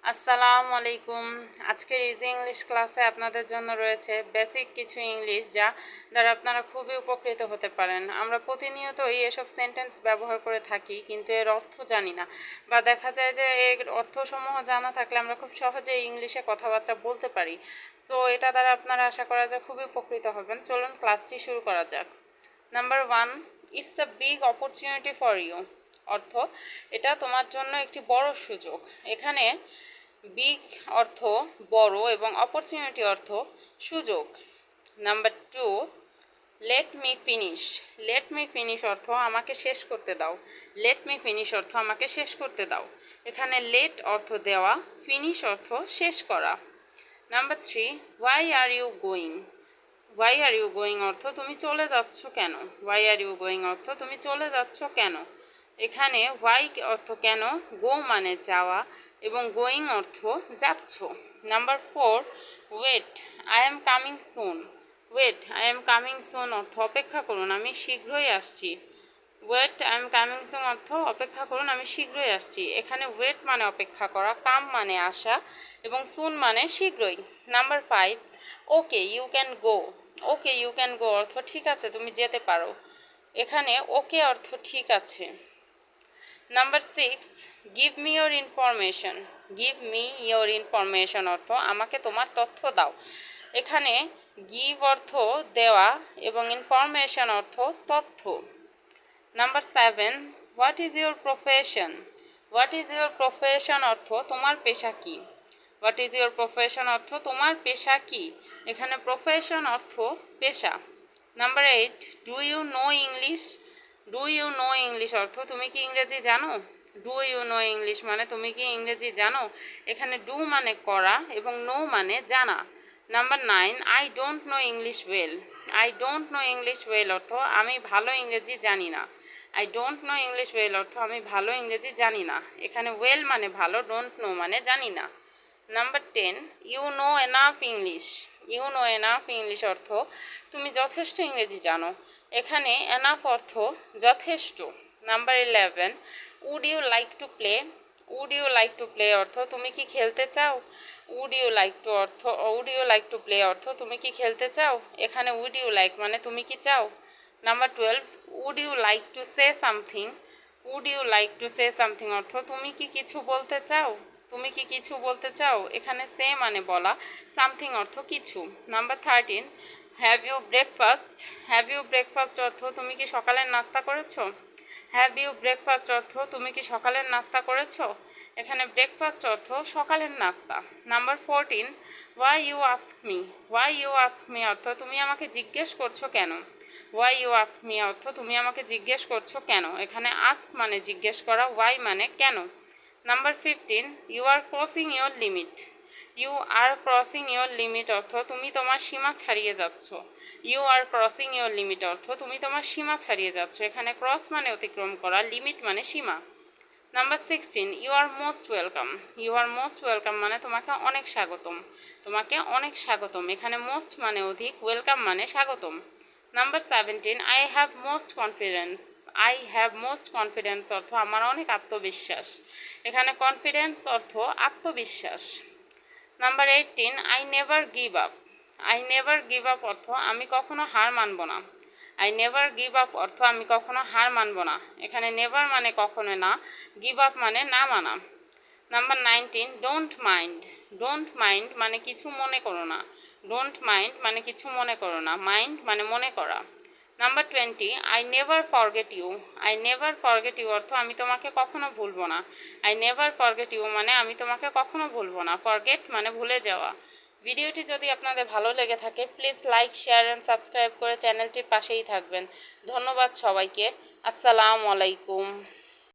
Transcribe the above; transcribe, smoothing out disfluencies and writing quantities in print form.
আসসালামু আলাইকুম। আজকের ইজি ইংলিশ ক্লাসে আপনাদের জন্য রয়েছে বেসিক কিছু ইংলিশ যা দ্বারা আপনারা খুবই উপকৃত হতে পারেন। আমরা প্রতিনিয়তই এসব সেন্টেন্স ব্যবহার করে থাকি, কিন্তু এর অর্থ জানি না, বা দেখা যায় যে এর অর্থসমূহ জানা থাকলে আমরা খুব সহজে ইংলিশে কথাবার্তা বলতে পারি। সো এটা দ্বারা আপনারা আশা করা যায় খুবই উপকৃত হবেন। চলুন ক্লাসটি শুরু করা যাক। Number 1, it's a big opportunity for you. অর্থ, এটা তোমার জন্য একটি বড় সুযোগ। এখানে বিগ অর্থ বড় এবং অপরচুনিটি অর্থ সুযোগ। Number 2, let me finish. Let me finish অর্থ আমাকে শেষ করতে দাও। লেট মি ফিনিশ অর্থ আমাকে শেষ করতে দাও। এখানে লেট অর্থ দেওয়া, ফিনিশ অর্থ শেষ করা। Number 3, why are you going. Why are you going অর্থ তুমি চলে যাচ্ছ কেন। হোয়াই আর ইউ গোয়িং অর্থ তুমি চলে যাচ্ছ কেন। এখানে হোয়াই অর্থ কেন, গো মানে যাওয়া, এবং গোয়িং অর্থ যাচ্ছ। Number 4, wait, I am coming soon. Wait, I am coming soon অর্থ অপেক্ষা করুন, আমি শীঘ্রই আসছি। Wait, I am coming soon অর্থ অপেক্ষা করুন, আমি শীঘ্রই আসছি। এখানে ওয়েট মানে অপেক্ষা করা, কাম মানে আসা, এবং সুন মানে শীঘ্রই। Number 5, okay you can go. Okay you can go অর্থ ঠিক আছে তুমি যেতে পারো। এখানে ওকে অর্থ ঠিক আছে। Number 6, give me your information. Give me your information অর্থ আমাকে তোমার তথ্য দাও। এখানে গিভ অর্থ দেওয়া এবং ইনফরমেশন অর্থ তথ্য। Number 7, what is your profession. What is your profession অর্থ তোমার পেশা কী। হোয়াট ইজ ইয়োর প্রফেশন অর্থ তোমার পেশা কী। এখানে প্রফেশন অর্থ পেশা। Number 8, do you know English. Do you know English অর্থ তুমি কি ইংরেজি জানো। ডু ইউ নো ইংলিশ মানে তুমি কি ইংরেজি জানো। এখানে ডু মানে করা এবং নো মানে জানা। Number 9, I don't know English well. I don't know English well অর্থ আমি ভালো ইংরেজি জানি না। I don't know English well অর্থ আমি ভালো ইংরেজি জানি না। এখানে ওয়েল মানে ভালো, ডোন্ট নো মানে জানি না। Number 10, you know enough English. You know enough English অর্থ তুমি যথেষ্ট ইংরেজি জানো। এখানে এনাফ অর্থ যথেষ্ট। Number 11, would you like to play. Would you like to play অর্থ তুমি কি খেলতে চাও। উড ইউ লাইক টু অর্থ would you like to play অর্থ তুমি কি খেলতে চাও। এখানে উড ইউ লাইক মানে তুমি কি চাও। Number 12, would you like to say something. Would you like to say something অর্থ তুমি কি কিছু বলতে চাও। তুমি কি কিছু বলতে চাও। এখানে সে মানে বলা, সামথিং অর্থ কিছু। Number 13, have you breakfast. Have you breakfast অর্থ তুমি কি সকালের নাস্তা করেছো। হ্যাভ ইউ ব্রেকফাস্ট অর্থ তুমি কি সকালের নাস্তা করেছো। এখানে ব্রেকফাস্ট অর্থ সকালের নাস্তা। Number 14, why you ask me. Why you ask me অর্থ তুমি আমাকে জিজ্ঞেস করছো কেন। ওয়াই ইউ আস্ক মি অর্থ তুমি আমাকে জিজ্ঞেস করছো কেন। এখানে আস্ক মানে জিজ্ঞেস করা, ওয়াই মানে কেন। Number 15, you are crossing your limit. You are crossing your limit অর্থ তুমি তোমার সীমা ছাড়িয়ে যাচ্ছ। You are crossing your limit অর্থ তুমি তোমার সীমা ছাড়িয়ে যাচ্ছ। এখানে ক্রস মানে অতিক্রম করা, লিমিট মানে সীমা। Number 16, you are most welcome. You are most welcome মানে তোমাকে অনেক স্বাগতম। তোমাকে অনেক স্বাগতম। এখানে মোস্ট মানে অধিক, ওয়েলকাম মানে স্বাগতম। Number 17, I have most confidence. I have most confidence অর্থ আমার অনেক আত্মবিশ্বাস। এখানে কনফিডেন্স অর্থ আত্মবিশ্বাস। Number 18, I never give up. I never give up অর্থ আমি কখনো হার মানব না। আই নেভার গিভ আপ অর্থ আমি কখনো হার মানব না। এখানে নেভার মানে কখনো না, গিভ আপ মানে না মানা। Number 19, don't mind. Don't mind মানে কিছু মনে করো না। ডোন্ট মাইন্ড মানে কিছু মনে করো না, মাইন্ড মানে মনে করা। Number 20, I never forget you. I never forget you অর্থ আমি তোমাকে কখনো ভুলবো না। আই নেভার ফরগেট ইউ মানে আমি তোমাকে কখনো ভুলবো না। ফরগেট মানে ভুলে যাওয়া। ভিডিওটি যদি আপনাদের ভালো লেগে থাকে please like, share and subscribe করে চ্যানেলটির পাশেই থাকবেন। ধন্যবাদ সবাইকে। আসসালামু আলাইকুম।